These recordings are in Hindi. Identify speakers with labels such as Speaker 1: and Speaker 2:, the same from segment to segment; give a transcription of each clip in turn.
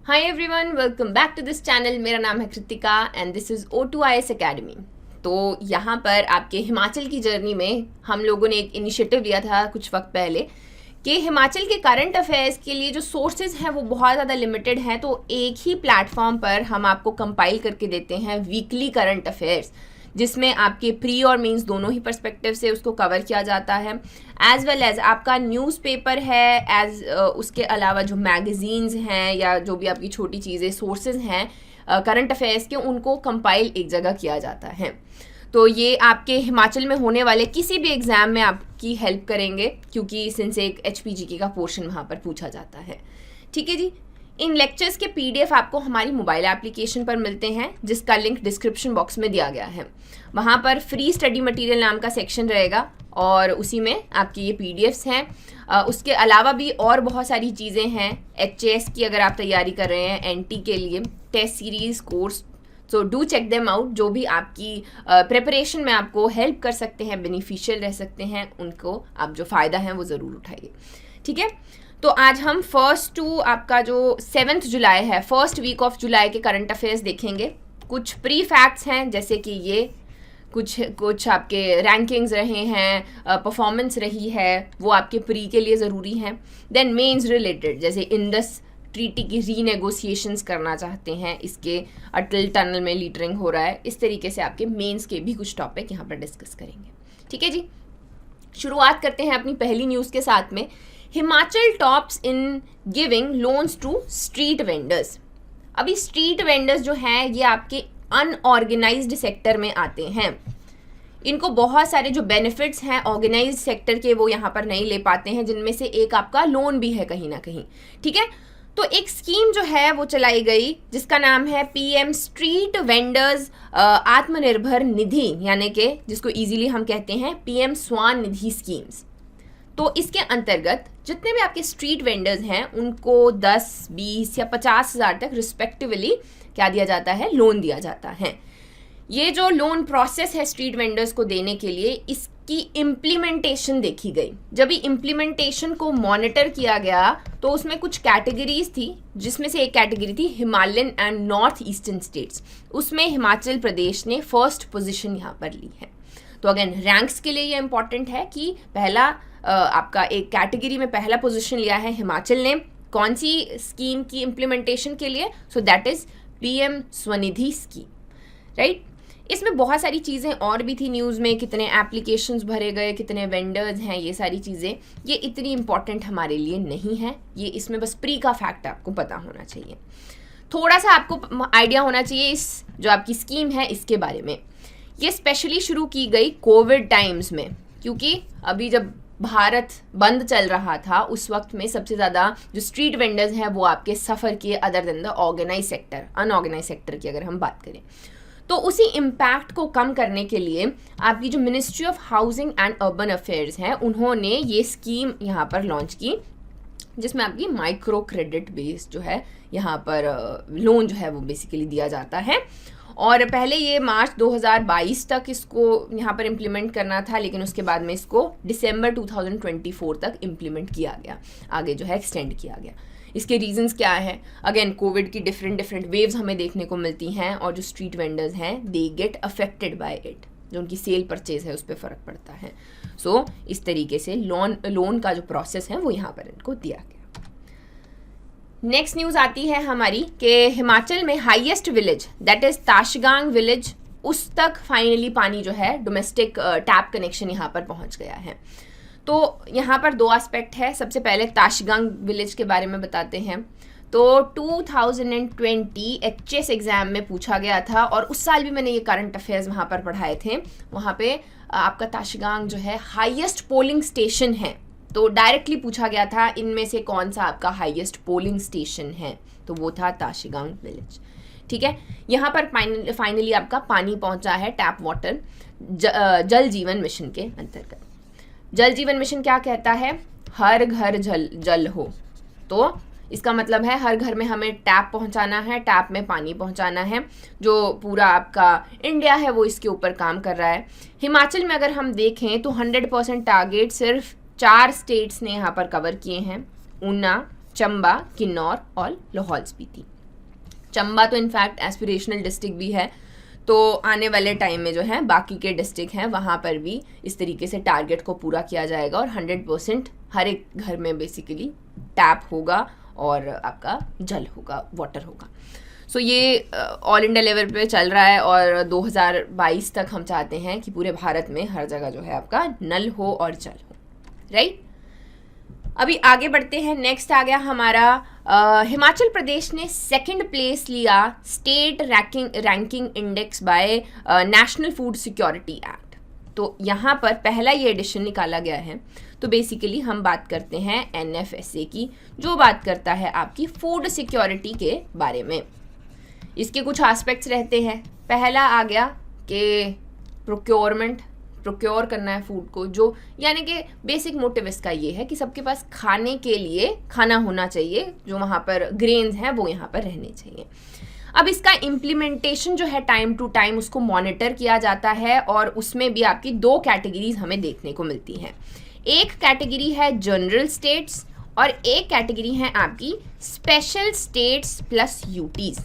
Speaker 1: Hi everyone, welcome back to this channel. मेरा नाम है Kritika and this is O2IS academy. तो यहाँ पर आपके हिमाचल की जर्नी में हम लोगों ने एक इनिशिएटिव लिया था कुछ वक्त पहले कि हिमाचल के करंट अफेयर्स के लिए जो सोर्सेज हैं वो बहुत ज़्यादा लिमिटेड हैं, तो एक ही प्लेटफॉर्म पर हम आपको कंपाइल करके देते हैं वीकली करंट अफेयर्स, जिसमें आपके प्री और मेंस दोनों ही पर्सपेक्टिव से उसको कवर किया जाता है, एज वेल एज आपका न्यूज़पेपर है, एज उसके अलावा जो मैगजीन्स हैं या जो भी आपकी छोटी चीज़ें सोर्सेज हैं करंट अफेयर्स के, उनको कंपाइल एक जगह किया जाता है। तो ये आपके हिमाचल में होने वाले किसी भी एग्ज़ाम में आपकी हेल्प करेंगे, क्योंकि सिंस एक HPGK का पोर्शन वहाँ पर पूछा जाता है। ठीक है जी। इन लेक्चर्स के PDF आपको हमारी मोबाइल एप्लीकेशन पर मिलते हैं, जिसका लिंक डिस्क्रिप्शन बॉक्स में दिया गया है। वहाँ पर फ्री स्टडी मटेरियल नाम का सेक्शन रहेगा और उसी में आपकी ये PDFs हैं। उसके अलावा भी और बहुत सारी चीज़ें हैं। HAS की अगर आप तैयारी कर रहे हैं, NT के लिए test series course, so do check them out. जो भी आपकी प्रिपरेशन में आपको हेल्प कर सकते हैं, बेनिफिशियल रह सकते हैं, उनको आप जो फ़ायदा है वो ज़रूर उठाइए। ठीक है। तो आज हम 1st to आपका जो 7 जुलाई है, फर्स्ट वीक ऑफ जुलाई के करंट अफेयर्स देखेंगे। कुछ प्री फैक्ट्स हैं, जैसे कि ये कुछ आपके रैंकिंग्स रहे हैं, परफॉर्मेंस रही है, वो आपके प्री के लिए ज़रूरी हैं। देन मेंस रिलेटेड, जैसे इंडस ट्रीटी की रीनेगोशिएशंस करना चाहते हैं, इसके अटल टनल में लीटरिंग हो रहा है, इस तरीके से आपके मेंस के भी कुछ टॉपिक यहाँ पर डिस्कस करेंगे। ठीक है जी। शुरुआत करते हैं अपनी पहली न्यूज़ के साथ में। Himachal tops in giving loans to street vendors. अभी स्ट्रीट वेंडर्स जो हैं ये आपके अनऑर्गेनाइज्ड सेक्टर में आते हैं। इनको बहुत सारे जो बेनिफिट्स हैं ऑर्गेनाइज्ड सेक्टर के वो यहाँ पर नहीं ले पाते हैं, जिनमें से एक आपका लोन भी है कहीं ना कहीं। ठीक है। तो एक स्कीम जो है वो चलाई गई जिसका नाम है PM street vendors Atmanirbhar Nidhi, यानी कि जिसको इजीली हम कहते हैं PM स्वान निधि स्कीम्स। तो इसके अंतर्गत जितने भी आपके स्ट्रीट वेंडर्स हैं उनको 10, 20 या 50 हज़ार तक रिस्पेक्टिवली क्या दिया जाता है, लोन दिया जाता है। ये जो लोन प्रोसेस है स्ट्रीट वेंडर्स को देने के लिए, इसकी इम्प्लीमेंटेशन देखी गई। जब ये इम्प्लीमेंटेशन को मॉनिटर किया गया तो उसमें कुछ कैटेगरीज थी, जिसमें से एक कैटेगरी थी Himalayan and north eastern states. उसमें हिमाचल प्रदेश ने फर्स्ट पोजीशन यहाँ पर ली है। तो अगेन रैंक्स के लिए ये इंपॉर्टेंट है कि पहला आपका एक कैटेगरी में पहला पोजीशन लिया है हिमाचल ने। कौन सी स्कीम की इम्प्लीमेंटेशन के लिए? So that is PM Svanidhi scheme, right. इसमें बहुत सारी चीज़ें और भी थी न्यूज़ में, कितने एप्लीकेशंस भरे गए, कितने वेंडर्स हैं, ये सारी चीज़ें ये इतनी इंपॉर्टेंट हमारे लिए नहीं है। ये इसमें बस प्री का फैक्ट आपको पता होना चाहिए, थोड़ा सा आपको आइडिया होना चाहिए इस जो आपकी स्कीम है इसके बारे में। ये स्पेशली शुरू की गई कोविड टाइम्स में, क्योंकि अभी जब भारत बंद चल रहा था उस वक्त में सबसे ज़्यादा जो स्ट्रीट वेंडर्स हैं वो आपके सफ़र किए other than the organise sector, unorganise sector की अगर हम बात करें। तो उसी इम्पैक्ट को कम करने के लिए आपकी जो ministry of housing and urban affairs है उन्होंने ये स्कीम यहाँ पर लॉन्च की, जिसमें आपकी माइक्रो क्रेडिट बेस जो है यहाँ पर लोन जो है वो बेसिकली दिया जाता है। और पहले ये मार्च 2022 तक इसको यहाँ पर इम्प्लीमेंट करना था, लेकिन उसके बाद में इसको दिसंबर 2024 तक इम्प्लीमेंट किया गया, आगे जो है एक्सटेंड किया गया। इसके रीजंस क्या हैं? अगेन कोविड की डिफरेंट वेव्स हमें देखने को मिलती हैं और जो स्ट्रीट वेंडर्स हैं they get affected by it, जो उनकी सेल परचेज है उस पर फ़र्क पड़ता है। सो इस तरीके से लोन का जो प्रोसेस है वो यहाँ पर इनको दिया गया। नेक्स्ट न्यूज़ आती है हमारी कि हिमाचल में highest village that is Tashgang village, उस तक फाइनली पानी जो है डोमेस्टिक टैप कनेक्शन यहाँ पर पहुँच गया है। तो यहाँ पर दो एस्पेक्ट है। सबसे पहले ताशगांग विलेज के बारे में बताते हैं। तो 2020 HS एग्ज़ाम में पूछा गया था और उस साल भी मैंने ये करंट अफेयर्स वहाँ पर पढ़ाए थे। वहाँ पे आपका ताशगांग जो है हाईएस्ट पोलिंग स्टेशन है, तो डायरेक्टली पूछा गया था इनमें से कौन सा आपका हाईएस्ट पोलिंग स्टेशन है, तो वो था ताशगांग विलेज। ठीक है। यहाँ पर फाइनली आपका पानी पहुँचा है, टैप वाटर, जल जीवन मिशन के अंतर्गत। जल जीवन मिशन क्या कहता है? हर घर जल हो। तो इसका मतलब है हर घर में हमें टैप पहुंचाना है, टैप में पानी पहुंचाना है। जो पूरा आपका इंडिया है वो इसके ऊपर काम कर रहा है। हिमाचल में अगर हम देखें तो 100% टारगेट सिर्फ 4 स्टेट्स ने यहाँ पर कवर किए हैं, ऊना, चंबा, किन्नौर और लाहौल स्पीति। चंबा तो इनफैक्ट एस्पिरेशनल डिस्ट्रिक्ट भी है, तो आने वाले टाइम में जो है बाकी के डिस्ट्रिक्ट हैं वहाँ पर भी इस तरीके से टारगेट को पूरा किया जाएगा और 100% हर एक घर में बेसिकली टैप होगा और आपका जल होगा, वाटर होगा। सो ये ऑल इंडिया लेवल पे चल रहा है और 2022 तक हम चाहते हैं कि पूरे भारत में हर जगह जो है आपका नल हो और जल हो, राइट। अभी आगे बढ़ते हैं। नेक्स्ट आ गया हमारा हिमाचल प्रदेश ने 2nd प्लेस लिया state ranking index bye national food security act. तो यहाँ पर पहला ये एडिशन निकाला गया है। तो बेसिकली हम बात करते हैं NFSA की, जो बात करता है आपकी फूड सिक्योरिटी के बारे में। इसके कुछ एस्पेक्ट्स रहते हैं। पहला आ गया कि प्रोक्योर करना है फूड को, जो यानी कि बेसिक मोटिव इसका ये है कि सबके पास खाने के लिए खाना होना चाहिए, जो वहाँ पर ग्रेन्स हैं वो यहाँ पर रहने चाहिए। अब इसका इम्प्लीमेंटेशन जो है टाइम टू टाइम उसको मॉनिटर किया जाता है और उसमें भी आपकी 2 कैटेगरीज हमें देखने को मिलती हैं। एक कैटेगरी है जनरल स्टेट्स और एक कैटेगरी है आपकी स्पेशल स्टेट्स प्लस यूटीज।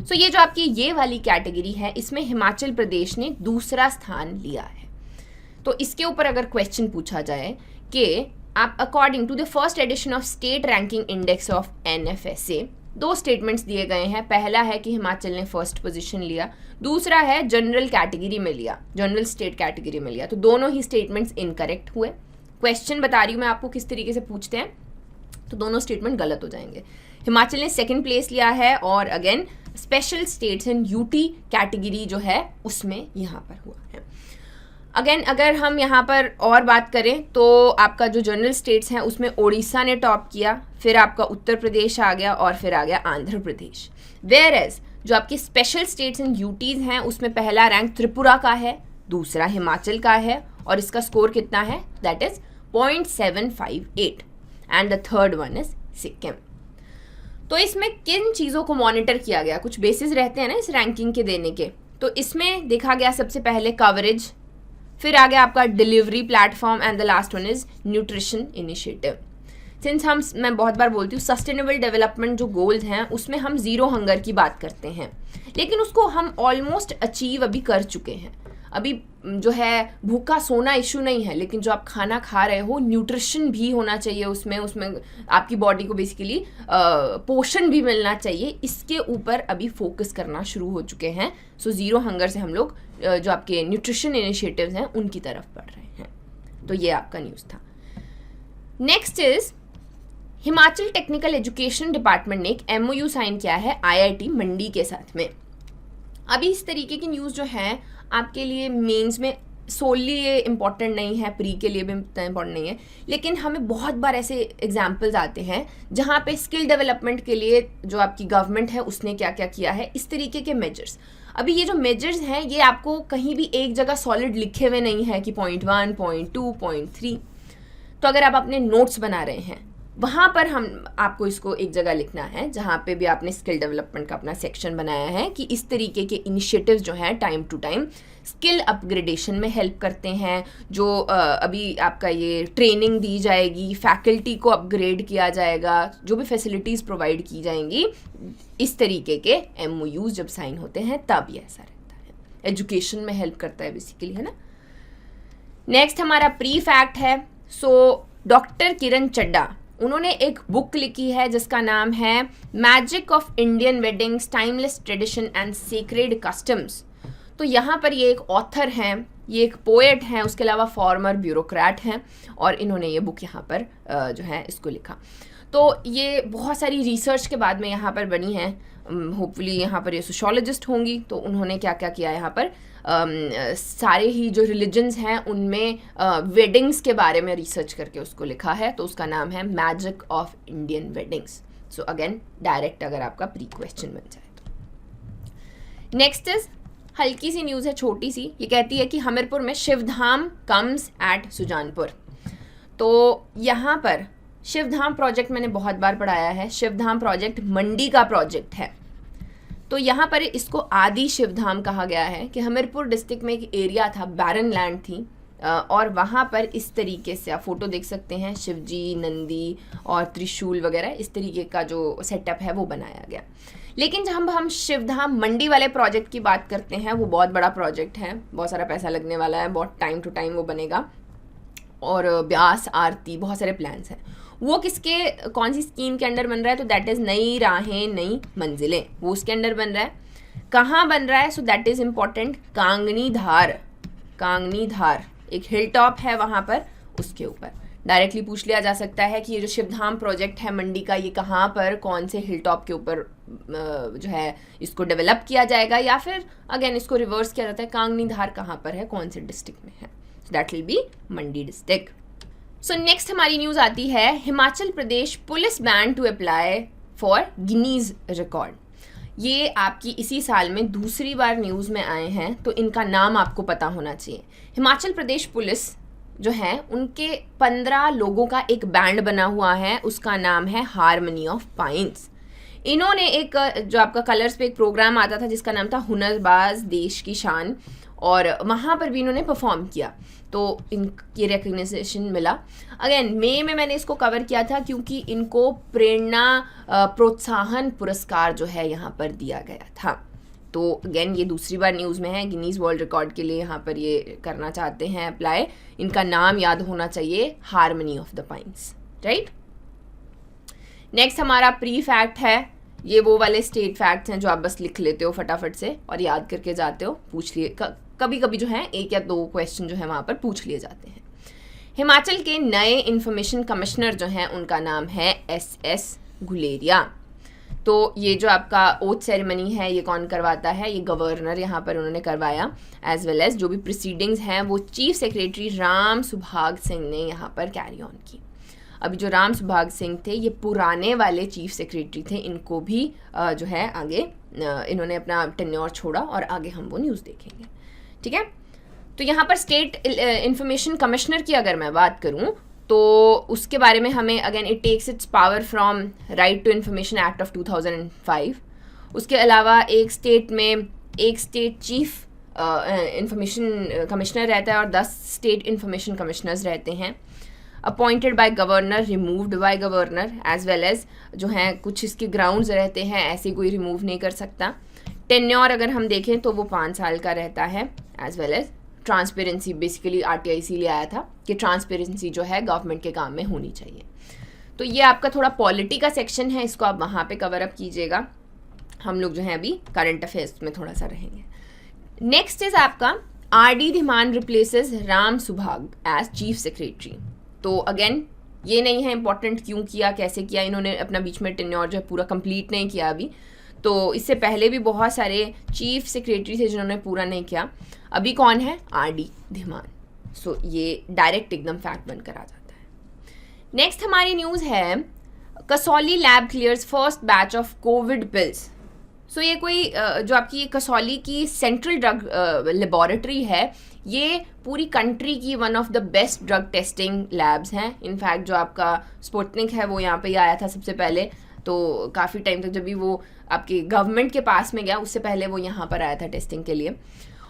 Speaker 1: सो ये जो आपकी ये वाली कैटेगरी है, इसमें हिमाचल प्रदेश ने दूसरा स्थान लिया है। तो इसके ऊपर अगर क्वेश्चन पूछा जाए कि आप according to the first edition of state ranking index of NFSA, 2 statements दिए गए हैं। पहला है कि हिमाचल ने फर्स्ट पोजीशन लिया, दूसरा है जनरल कैटेगरी में लिया, जनरल स्टेट कैटेगरी में लिया। तो दोनों ही स्टेटमेंट्स इनकरेक्ट हुए। क्वेश्चन बता रही हूँ मैं आपको किस तरीके से पूछते हैं, तो दोनों स्टेटमेंट गलत हो जाएंगे। हिमाचल ने 2nd प्लेस लिया है और again special states and UT category जो है उसमें यहाँ पर हुआ है। अगेन अगर हम यहाँ पर और बात करें तो आपका जो जनरल स्टेट्स हैं उसमें ओडिशा ने टॉप किया, फिर आपका उत्तर प्रदेश आ गया और फिर आ गया आंध्र प्रदेश। वेयर एज जो आपके स्पेशल स्टेट्स एंड यूटीज हैं उसमें पहला रैंक त्रिपुरा का है, दूसरा हिमाचल का है और इसका स्कोर कितना है, that is 0.758 and the third one is Sikkim. तो इसमें किन चीज़ों को मॉनिटर किया गया, कुछ बेसिस रहते हैं ना इस रैंकिंग के देने के। तो इसमें देखा गया सबसे पहले कवरेज, फिर आ गया आपका delivery platform and the last one is nutrition initiative. Since मैं बहुत बार बोलती हूँ सस्टेनेबल डेवलपमेंट जो गोल्स हैं उसमें हम 0 हंगर की बात करते हैं, लेकिन उसको हम ऑलमोस्ट अचीव अभी कर चुके हैं। अभी जो है भूखा सोना इशू नहीं है, लेकिन जो आप खाना खा रहे हो न्यूट्रिशन भी होना चाहिए उसमें आपकी बॉडी को बेसिकली पोषण भी मिलना चाहिए। इसके ऊपर अभी फोकस करना शुरू हो चुके हैं। सो 0 हंगर से हम लोग जो आपके न्यूट्रिशन इनिशिएटिव्स हैं उनकी तरफ बढ़ रहे हैं। तो ये आपका न्यूज़ था। Next is Himachal technical education department ने एक MOU साइन किया है IIT मंडी के साथ में। अभी इस तरीके की न्यूज़ जो है आपके लिए मेंस में सोली ये इम्पॉर्टेंट नहीं है, प्री के लिए भी इतना इम्पॉर्टेंट नहीं है, लेकिन हमें बहुत बार ऐसे एग्जाम्पल्स आते हैं जहाँ पे स्किल डेवलपमेंट के लिए जो आपकी गवर्नमेंट है उसने क्या क्या किया है, इस तरीके के मेजर्स। अभी ये जो मेजर्स हैं ये आपको कहीं भी एक जगह सॉलिड लिखे हुए नहीं है कि 0.1, 0.2, 0.3। तो अगर आप अपने नोट्स बना रहे हैं वहाँ पर हम आपको इसको एक जगह लिखना है जहाँ पे भी आपने स्किल डेवलपमेंट का अपना सेक्शन बनाया है कि इस तरीके के इनिशिएटिव्स जो हैं time to time skill upgradation में हेल्प करते हैं। जो अभी आपका ये ट्रेनिंग दी जाएगी, फैकल्टी को अपग्रेड किया जाएगा, जो भी फैसिलिटीज़ प्रोवाइड की जाएंगी, इस तरीके के MOUs जब साइन होते हैं तब ये ऐसा रहता है। एजुकेशन में हेल्प करता है बेसिकली, है ना। नेक्स्ट हमारा प्री फैक्ट है। सो डॉक्टर किरण चड्डा उन्होंने एक बुक लिखी है जिसका नाम है magic of Indian weddings, timeless tradition and secret customs. तो यहाँ पर ये एक ऑथर हैं, ये एक पोएट हैं, उसके अलावा फॉर्मर ब्यूरोक्रेट हैं और इन्होंने ये बुक यहाँ पर जो है इसको लिखा। तो ये बहुत सारी रिसर्च के बाद में यहाँ पर बनी है। होपफुली यहाँ पर ये सोशोलॉजिस्ट होंगी, तो उन्होंने क्या क्या किया यहाँ पर सारे ही जो रिलीजन्स हैं उनमें वेडिंग्स के बारे में रिसर्च करके उसको लिखा है। तो उसका नाम है magic of Indian weddings. So again direct अगर आपका प्री क्वेश्चन बन जाए तो। नेक्स्ट इज हल्की सी न्यूज़ है, छोटी सी। ये कहती है कि हमीरपुर में शिवधाम कम्स एट सुजानपुर। तो यहाँ पर शिवधाम प्रोजेक्ट मैंने बहुत बार पढ़ाया है। शिवधाम प्रोजेक्ट मंडी का प्रोजेक्ट है। तो यहाँ पर इसको आदि शिवधाम कहा गया है कि हमीरपुर डिस्ट्रिक्ट में एक एरिया था, बैरन लैंड थी, और वहाँ पर इस तरीके से आप फोटो देख सकते हैं, शिवजी, नंदी और त्रिशूल वगैरह इस तरीके का जो सेटअप है वो बनाया गया। लेकिन जब हम शिवधाम मंडी वाले प्रोजेक्ट की बात करते हैं, वो बहुत बड़ा प्रोजेक्ट है, बहुत सारा पैसा लगने वाला है, बहुत टाइम टू टाइम वो बनेगा, और ब्यास आरती बहुत सारे प्लान्स हैं। वो किसके कौन सी स्कीम के अंडर बन रहा है? तो दैट इज़ नई राहें नई मंजिलें, वो उसके अंडर बन रहा है। कहाँ बन रहा है? So that is important, Kangni धार एक हिल टॉप है वहाँ पर, उसके ऊपर डायरेक्टली पूछ लिया जा सकता है कि ये जो शिवधाम प्रोजेक्ट है मंडी का, ये कहाँ पर कौन से हिल टॉप के ऊपर जो है इसको डेवलप किया जाएगा, या फिर अगेन इसको रिवर्स किया जाता है, कांगनी धार कहाँ पर है, कौन से डिस्ट्रिक्ट में है? That will be Mandi district. So next हमारी न्यूज़ आती है, Himachal Pradesh police ban to apply for Guinness record. ये आपकी इसी साल में दूसरी बार न्यूज़ में आए हैं, तो इनका नाम आपको पता होना चाहिए। हिमाचल प्रदेश पुलिस जो है उनके 15 लोगों का एक बैंड बना हुआ है, उसका नाम है हारमनी ऑफ पाइन्स। इन्होंने एक जो आपका कलर्स पे एक प्रोग्राम आता था जिसका नाम था हुनरबाज देश की शान, और वहाँ पर भी इन्होंने परफॉर्म किया, तो इनकी रिकग्निशन मिला। अगेन मई में मैंने इसको कवर किया था क्योंकि इनको प्रेरणा प्रोत्साहन पुरस्कार जो है यहाँ पर दिया गया था। तो अगेन ये दूसरी बार न्यूज़ में है, गिनीज वर्ल्ड रिकॉर्ड के लिए यहाँ पर ये करना चाहते हैं अप्लाई। इनका नाम याद होना चाहिए, harmony of the pines, right. Next हमारा प्री फैक्ट है, ये वो वाले स्टेट फैक्ट्स हैं जो आप बस लिख लेते हो फटाफट से और याद करके जाते हो, पूछ लिए कभी कभी जो है 1 या 2 क्वेश्चन जो है वहाँ पर पूछ लिए जाते हैं। हिमाचल के नए इंफॉर्मेशन कमिश्नर जो हैं उनका नाम है SS गुलेरिया। तो ये जो आपका ओथ सेरेमनी है ये कौन करवाता है? ये गवर्नर यहाँ पर उन्होंने करवाया, एज वेल एज जो भी प्रोसीडिंग्स हैं वो चीफ सेक्रेटरी राम सुभाग सिंह ने यहाँ पर कैरी ऑन की। अभी जो राम सुभाग सिंह थे ये पुराने वाले चीफ सेक्रेटरी थे, इनको भी जो है आगे इन्होंने अपना टेन्योर छोड़ा और आगे हम वो न्यूज़ देखेंगे, ठीक है। तो यहाँ पर स्टेट इंफॉर्मेशन कमिश्नर की अगर मैं बात करूँ तो उसके बारे में हमें again it takes its power from right to information act of 2005। उसके अलावा एक स्टेट में एक स्टेट चीफ इंफॉर्मेशन कमिश्नर रहता है और 10 स्टेट इंफॉर्मेशन कमिश्नर्स रहते हैं, appointed by governor, removed by governor, as well as जो हैं कुछ इसके ग्राउंड्स रहते हैं, ऐसे कोई रिमूव नहीं कर सकता। टेन्योर अगर हम देखें तो वो 5 साल का रहता है, as well as transparency, basically RTI इसीलिए आया था कि ट्रांसपेरेंसी जो है गवर्नमेंट के काम में होनी चाहिए। तो ये आपका थोड़ा पॉलिटी का सेक्शन है, इसको आप वहाँ पे कवर अप कीजिएगा। हम लोग जो है अभी करंट अफेयर्स में थोड़ा सा रहेंगे। नेक्स्ट इज आपका RD Dhiman replaces Ram Subhag as chief secretary. तो अगेन ये नहीं है इंपॉर्टेंट क्यों किया, कैसे किया, इन्होंने अपना बीच में टेन्योर जो है पूरा कंप्लीट नहीं किया अभी, तो इससे पहले भी बहुत सारे चीफ सेक्रेटरी थे जिन्होंने पूरा नहीं किया। अभी कौन है? RD धीमान। सो ये डायरेक्ट एकदम फैक्ट बनकर आ जाता है। नेक्स्ट हमारी न्यूज़ है, Kasauli lab clears first batch of covid pills. So ये कोई जो आपकी कसौली की सेंट्रल ड्रग लेबोरेटरी है, ये पूरी कंट्री की one of the best drug testing labs हैं। इनफैक्ट जो आपका स्पुतनिक है वो यहाँ पे ही आया था सबसे पहले, तो काफ़ी टाइम तक जब भी वो आपके गवर्नमेंट के पास में गया उससे पहले वो यहाँ पर आया था टेस्टिंग के लिए।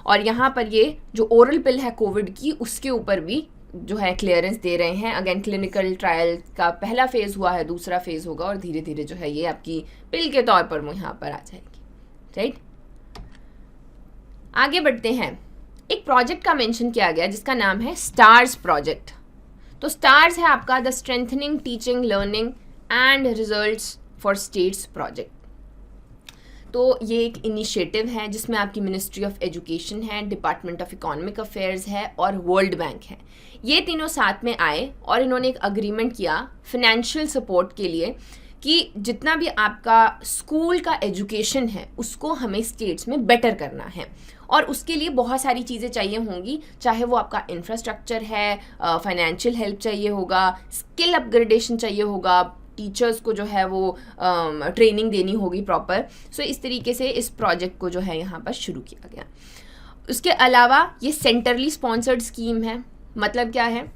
Speaker 1: और यहाँ पर ये जो ओरल पिल है कोविड की उसके ऊपर भी जो है क्लियरेंस दे रहे हैं। अगेन क्लिनिकल ट्रायल का पहला फेज़ हुआ है, दूसरा फेज़ होगा और धीरे धीरे जो है ये आपकी पिल के तौर पर वो यहाँ पर आ जाएगी, राइट। आगे बढ़ते हैं, एक प्रोजेक्ट का मेंशन किया गया जिसका नाम है स्टार्स प्रोजेक्ट। तो स्टार्स है आपका the strengthening teaching learning and results for states project. तो ये एक इनिशिएटिव है जिसमें आपकी मिनिस्ट्री ऑफ एजुकेशन है, डिपार्टमेंट ऑफ इकोनॉमिक अफेयर्स है और वर्ल्ड बैंक है। ये तीनों साथ में आए और इन्होंने एक अग्रीमेंट किया फाइनेंशियल सपोर्ट के लिए कि जितना भी आपका स्कूल का एजुकेशन है उसको हमें स्टेट्स में बेटर करना है, और उसके लिए बहुत सारी चीज़ें चाहिए होंगी, चाहे वो आपका इंफ्रास्ट्रक्चर है, फाइनेंशियल हेल्प चाहिए होगा, स्किल अपग्रेडेशन चाहिए होगा, टीचर्स को जो है वो ट्रेनिंग देनी होगी प्रॉपर। सो इस तरीके से इस प्रोजेक्ट को जो है यहाँ पर शुरू किया गया। उसके अलावा ये सेंट्रली स्पॉन्सर्ड स्कीम है। मतलब क्या है?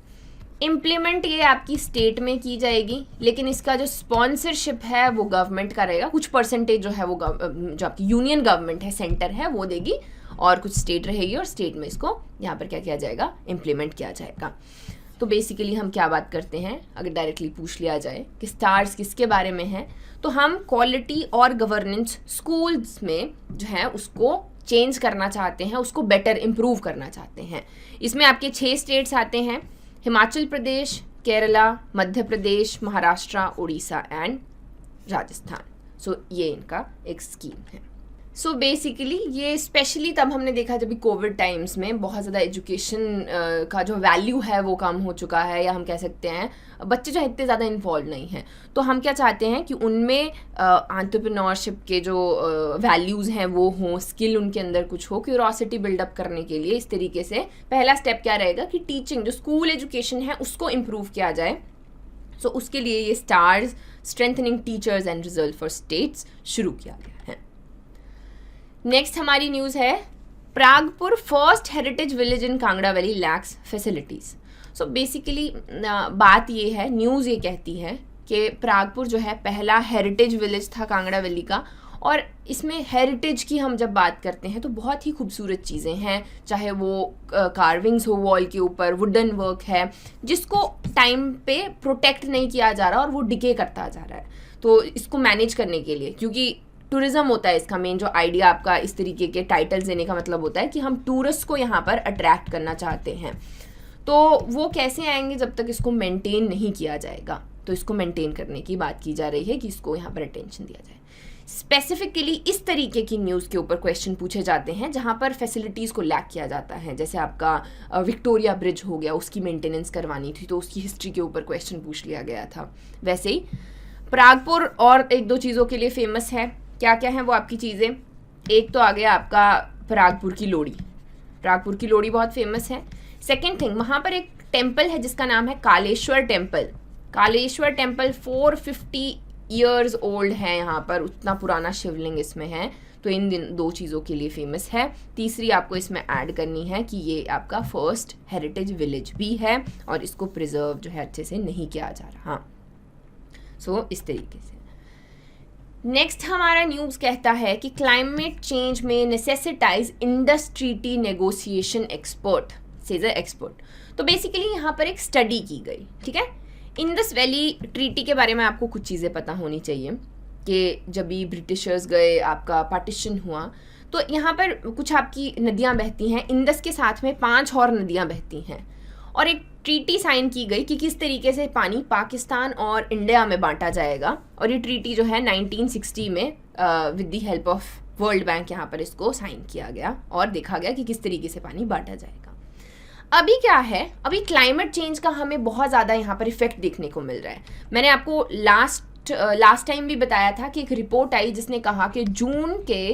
Speaker 1: इम्प्लीमेंट ये आपकी स्टेट में की जाएगी, लेकिन इसका जो स्पॉन्सरशिप है वो गवर्नमेंट का रहेगा। कुछ परसेंटेज जो है वो जो आपकी यूनियन गवर्नमेंट है, सेंटर है, वो देगी, और कुछ स्टेट रहेगी और स्टेट में इसको यहाँ पर क्या किया जाएगा? इम्प्लीमेंट किया जाएगा। तो बेसिकली हम क्या बात करते हैं, अगर डायरेक्टली पूछ लिया जाए कि स्टार्स किसके बारे में है, तो हम क्वालिटी और गवर्नेंस स्कूल्स में जो है उसको चेंज करना चाहते हैं, उसको बेटर इम्प्रूव करना चाहते हैं। इसमें आपके 6 स्टेट्स आते हैं, हिमाचल प्रदेश, केरला, मध्य प्रदेश, महाराष्ट्र, उड़ीसा एंड राजस्थान। सो ये इनका एक स्कीम है। सो बेसिकली ये स्पेशली तब हमने देखा जब भी कोविड टाइम्स में बहुत ज़्यादा एजुकेशन का जो वैल्यू है वो कम हो चुका है, या हम कह सकते हैं बच्चे जो है इतने ज़्यादा इन्वॉल्व नहीं हैं। तो हम क्या चाहते हैं कि उनमें एंटरप्रेन्योरशिप के जो वैल्यूज़ हैं वो हों, स्किल उनके अंदर कुछ हो, क्यूरोसिटी बिल्डअप करने के लिए इस तरीके से पहला स्टेप क्या रहेगा कि टीचिंग जो स्कूल एजुकेशन है उसको इम्प्रूव किया जाए। सो उसके लिए ये stars strengthening teachers and result for states शुरू किया गया है। नेक्स्ट हमारी न्यूज़ है, Pragpur first heritage village in Kangra valley lakhs facilities. So basically बात ये है, न्यूज़ ये कहती है कि प्रागपुर जो है पहला हेरिटेज विलेज था कांगड़ा वैली का, और इसमें हेरिटेज की हम जब बात करते हैं तो बहुत ही खूबसूरत चीज़ें हैं, चाहे वो कार्विंग्स हो वॉल के ऊपर, वुडन वर्क है जिसको टाइम पे प्रोटेक्ट नहीं किया जा रहा और वो डिके करता जा रहा है। तो इसको मैनेज करने के लिए, क्योंकि टूरिज़्म होता है इसका मेन जो आइडिया, आपका इस तरीके के टाइटल्स देने का मतलब होता है कि हम टूरिस्ट को यहाँ पर अट्रैक्ट करना चाहते हैं। तो वो कैसे आएंगे जब तक इसको मेंटेन नहीं किया जाएगा, तो इसको मेंटेन करने की बात की जा रही है कि इसको यहाँ पर अटेंशन दिया जाए। स्पेसिफिकली इस तरीके की न्यूज़ के ऊपर क्वेश्चन पूछे जाते हैं जहाँ पर फैसिलिटीज़ को लैक किया जाता है, जैसे आपका विक्टोरिया ब्रिज हो गया, उसकी मेंटेनेंस करवानी थी तो उसकी हिस्ट्री के ऊपर क्वेश्चन पूछ लिया गया था। वैसे ही प्रागपुर और 1-2 चीज़ों के लिए फेमस है। क्या क्या है वो आपकी चीज़ें, एक तो आ गया आपका प्रागपुर की लोड़ी। प्रागपुर की लोड़ी बहुत फेमस है। सेकेंड थिंग, वहाँ पर एक टेम्पल है जिसका नाम है Kaleshwar temple. Kaleshwar temple 450 years old है, यहाँ पर उतना पुराना शिवलिंग इसमें है। तो इन 2 चीज़ों के लिए फेमस है। तीसरी आपको इसमें ऐड करनी है कि ये आपका फर्स्ट हेरिटेज विलेज भी है और इसको प्रिजर्व जो है अच्छे से नहीं किया जा रहा। सो इस तरीके से। नेक्स्ट हमारा न्यूज़ कहता है कि क्लाइमेट चेंज में necessitates Indus treaty negotiation expert says expert. तो बेसिकली यहाँ पर एक स्टडी की गई, ठीक है। इंडस वैली ट्रीटी के बारे में आपको कुछ चीज़ें पता होनी चाहिए कि जब भी ब्रिटिशर्स गए, आपका पार्टीशन हुआ, तो यहाँ पर कुछ आपकी नदियाँ बहती हैं, इंडस के साथ में 5 और नदियाँ बहती हैं, और एक ट्रीटी साइन की गई कि किस तरीके से पानी पाकिस्तान और इंडिया में बांटा जाएगा। और ये ट्रीटी जो है 1960 में with the help of world bank यहाँ पर इसको साइन किया गया और देखा गया कि किस तरीके से पानी बांटा जाएगा। अभी क्या है, अभी क्लाइमेट चेंज का हमें बहुत ज़्यादा यहाँ पर इफेक्ट देखने को मिल रहा है। मैंने आपको लास्ट टाइम भी बताया था कि एक रिपोर्ट आई जिसने कहा कि जून के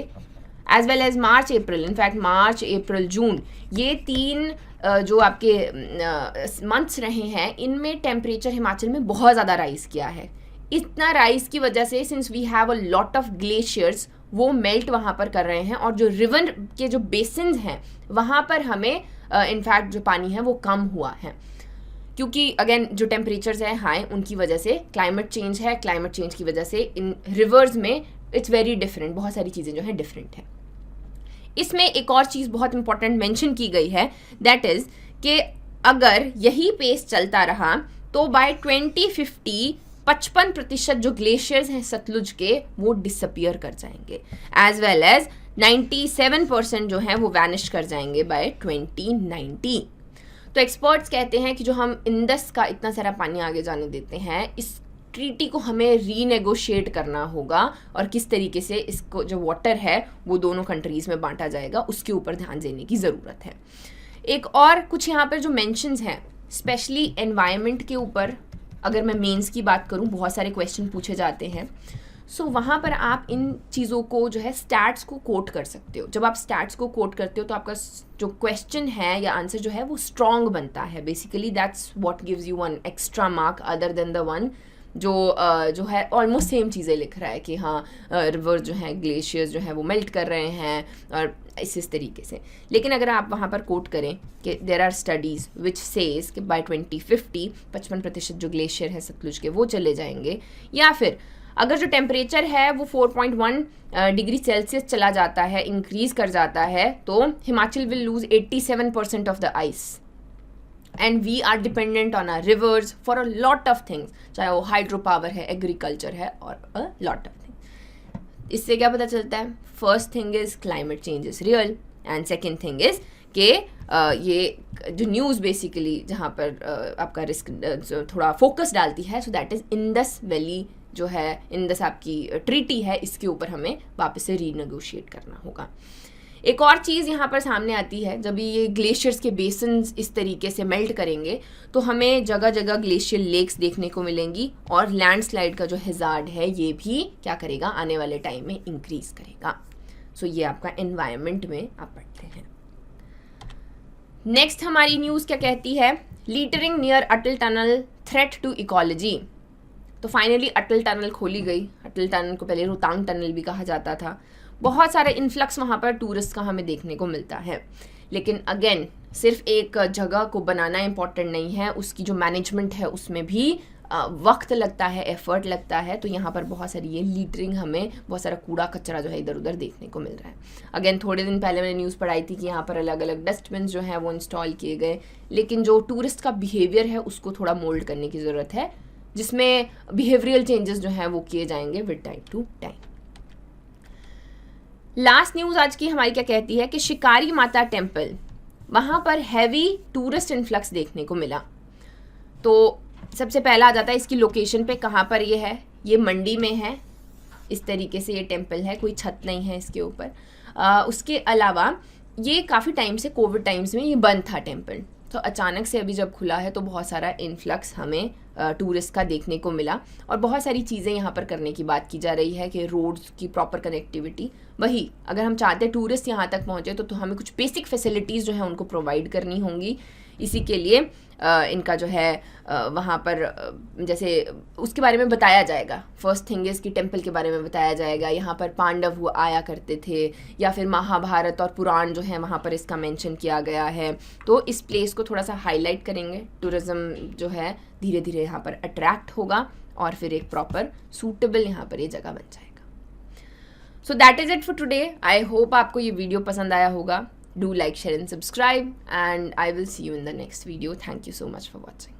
Speaker 1: एज वेल एज मार्च अप्रैल, इनफैक्ट मार्च अप्रैल जून, ये 3 जो आपके मंथ्स रहे हैं, इनमें टेम्परेचर हिमाचल में बहुत ज़्यादा राइज़ किया है। इतना राइज़ की वजह से since we have a lot of glaciers, वो मेल्ट वहाँ पर कर रहे हैं, और जो रिवर के जो बेसिन्स हैं वहाँ पर हमें इनफैक्ट जो पानी है वो कम हुआ है, क्योंकि अगेन जो टेम्परेचर्स हैं हाई, उनकी वजह से क्लाइमेट चेंज है। क्लाइमेट चेंज की वजह से इन रिवर्स में इट्स वेरी डिफरेंट, बहुत सारी चीज़ें जो हैं डिफरेंट हैं। इसमें एक और चीज़ बहुत इंपॉर्टेंट मेंशन की गई है, दैट इज़ कि अगर यही पेस चलता रहा तो बाय 2050 55% जो ग्लेशियर्स हैं सतलुज के वो डिसअपियर कर जाएंगे, एज वेल एज 97% जो हैं वो वैनिश कर जाएंगे बाय 2090। तो एक्सपर्ट्स कहते हैं कि जो हम इंडस का इतना सारा पानी आगे जाने देते हैं, इस ट्रीटी को हमें रीनेगोशिएट करना होगा, और किस तरीके से इसको जो वाटर है वो दोनों कंट्रीज़ में बांटा जाएगा उसके ऊपर ध्यान देने की ज़रूरत है। एक और कुछ यहाँ पर जो मेंशंस हैं स्पेशली एनवायरनमेंट के ऊपर, अगर मैं मेंस की बात करूँ बहुत सारे क्वेश्चन पूछे जाते हैं। सो वहाँ पर आप इन चीज़ों को जो है स्टैट्स को कोट कर सकते हो। जब आप स्टैट्स को कोट करते हो तो आपका जो क्वेश्चन है या आंसर जो है वो स्ट्रॉन्ग बनता है। Basically that's what gives you 1 extra mark other than the one जो है ऑलमोस्ट सेम चीज़ें लिख रहा है कि हाँ रिवर जो है ग्लेशियर्स जो है वो मेल्ट कर रहे हैं और इस तरीके से। लेकिन अगर आप वहाँ पर कोट करें कि there are studies which says कि बाय 2050 55% जो ग्लेशियर है सतलुज के वो चले जाएंगे, या फिर अगर जो टेम्परेचर है वो 4.1 डिग्री सेल्सियस चला जाता है, इंक्रीज़ कर जाता है, तो Himachal will lose 87% of the ice. And we are dependent on our rivers for a lot of things, चाहे वो हाइड्रो पावर है, एग्रीकल्चर है और अ लॉट ऑफ थिंग्स. इससे क्या पता चलता है? First thing is climate change is real and second thing is कि ये जो न्यूज़ बेसिकली जहाँ पर आपका रिस्क थोड़ा फोकस डालती है, so that is Indus valley जो है, इंडस आपकी ट्रीटी है, इसके ऊपर हमें वापस से रीनेगोशिएट करना होगा. एक और चीज़ यहाँ पर सामने आती है, जब ये ग्लेशियर्स के बेसन्स इस तरीके से मेल्ट करेंगे तो हमें जगह जगह ग्लेशियर लेक्स देखने को मिलेंगी और लैंडस्लाइड का जो हैजार्ड है ये भी क्या करेगा, आने वाले टाइम में इंक्रीज करेगा. सो ये आपका एनवायरनमेंट में आप पढ़ते हैं. नेक्स्ट हमारी न्यूज़ क्या कहती है? Littering near Atal tunnel threat to ecology. तो फाइनली अटल टनल खोली गई. अटल टनल को पहले रोहतांग टनल भी कहा जाता था. बहुत सारे इन्फ्लक्स वहाँ पर टूरिस्ट का हमें देखने को मिलता है, लेकिन अगेन सिर्फ एक जगह को बनाना इम्पॉर्टेंट नहीं है, उसकी जो मैनेजमेंट है उसमें भी वक्त लगता है, एफर्ट लगता है. तो यहाँ पर बहुत सारी ये लीटरिंग, हमें बहुत सारा कूड़ा कचरा जो है इधर उधर देखने को मिल रहा है. अगेन थोड़े दिन पहले मैंने न्यूज़ पढ़ाई थी कि यहाँ पर अलग अलग डस्टबिन जो हैं वो इंस्टॉल किए गए, लेकिन जो टूरिस्ट का बिहेवियर है उसको थोड़ा मोल्ड करने की ज़रूरत है, जिसमें बिहेवियरल चेंजेस जो हैं वो किए जाएंगे with time to time. Last news आज की हमारी क्या कहती है कि शिकारी माता टेम्पल, वहाँ पर हैवी टूरिस्ट इन्फ्लक्स देखने को मिला. तो सबसे पहला आ जाता है इसकी लोकेशन पे, कहाँ पर ये है? ये मंडी में है. इस तरीके से ये टेम्पल है, कोई छत नहीं है इसके ऊपर. उसके अलावा ये काफ़ी टाइम से, कोविड टाइम्स में ये बंद था टेम्पल. तो अचानक से अभी जब खुला है तो बहुत सारा इन्फ्लक्स हमें टूरिस्ट का देखने को मिला और बहुत सारी चीज़ें यहाँ पर करने की बात की जा रही है कि रोड्स की प्रॉपर कनेक्टिविटी. वही अगर हम चाहते हैं टूरिस्ट यहाँ तक पहुँचे तो हमें कुछ बेसिक फैसिलिटीज़ जो है उनको प्रोवाइड करनी होंगी. इसी के लिए इनका जो है वहाँ पर जैसे उसके बारे में बताया जाएगा. फर्स्ट थिंग इज़ कि टेम्पल के बारे में बताया जाएगा, यहाँ पर पांडव हुआ आया करते थे, या फिर महाभारत और पुराण जो है वहाँ पर इसका मेंशन किया गया है. तो इस प्लेस को थोड़ा सा हाईलाइट करेंगे, टूरिज़्म जो है धीरे धीरे यहाँ पर अट्रैक्ट होगा और फिर एक प्रॉपर सूटेबल यहाँ पर ये जगह बन जाएगा. So that is it for today. I hope आपको ये वीडियो पसंद आया होगा. Do like, share and subscribe, and I will see you in the next video. Thank you so much for watching.